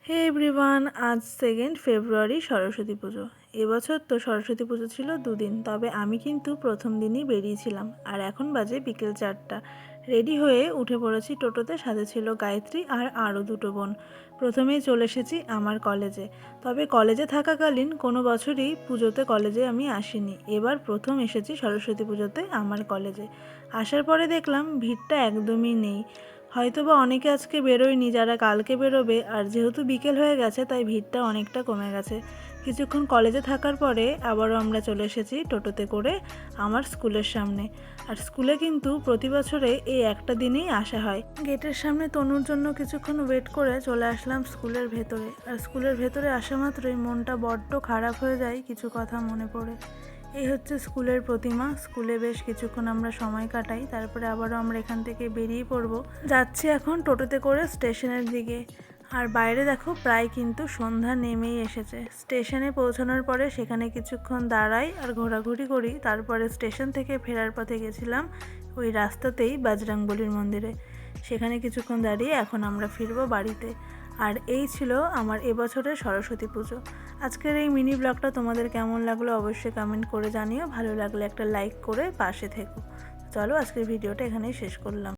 হে everyone, আজ 2 ফেব্রুয়ারি সরস্বতী পুজো। এবছর তো সরস্বতী পুজো ছিল দুদিন, তবে আমি কিন্তু প্রথম দিনই বেরিয়েছিলাম। আর এখন বাজে বিকেল 4টা। রেডি হয়ে উঠে পড়েছি টোটোতে, সাথে ছিল গায়ত্রী আর আরও দুটো বোন। প্রথমেই চলে এসেছি আমার কলেজে। তবে কলেজে থাকাকালীন কোনো বছরই পুজোতে কলেজে আমি আসিনি। এবার প্রথম এসেছি সরস্বতী পুজোতে আমার কলেজে। আসার পরে দেখলাম ভিড়টা একদমই নেই। হয়তোবা অনেকে আজকে বেরোয়নি যারা কালকে বেরোবে, আর যেহেতু বিকেল হয়ে গেছে তাই ভিড়টা অনেকটা কমে গেছে। কিছুক্ষণ কলেজে থাকার পরে আবারও আমরা চলে এসেছি টোটোতে করে আমার স্কুলের সামনে। আর স্কুলে কিন্তু প্রতি বছরে এই একটা দিনেই আসা হয়। গেটের সামনে তনুর জন্য কিছুক্ষণ ওয়েট করে চলে আসলাম স্কুলের ভেতরে। আর স্কুলের ভেতরে আসা মাত্রই মনটা বড্ড খারাপ হয়ে যায় কিছু কথা মনে পড়ে। এই হচ্ছে স্কুলের প্রতিমা। স্কুলে বেশ কিছুক্ষণ আমরা সময় কাটাই, তারপরে আবারও আমরা এখান থেকে বেরিয়ে পড়ব। যাচ্ছি এখন টোটোতে করে স্টেশনের দিকে। আর বাইরে দেখো প্রায় কিন্তু সন্ধ্যা নেমেই এসেছে। স্টেশনে পৌঁছানোর পরে সেখানে কিছুক্ষণ দাঁড়াই আর ঘোরাঘুরি করি। তারপরে স্টেশন থেকে ফেরার পথে গেছিলাম ওই রাস্তাতেই বজরংবলীর মন্দিরে। সেখানে কিছুক্ষণ দাঁড়িয়ে এখন আমরা ফিরবো বাড়িতে। আর এই ছিল আমার এবছরের সরস্বতী পুজো। আজকের এই মিনি ব্লগটা তোমাদের কেমন লাগলো অবশ্যই কমেন্ট করে জানিও। ভালো লাগলে একটা লাইক করে পাশে থেকো। চলো আজকের ভিডিওটা এখানেই শেষ করলাম।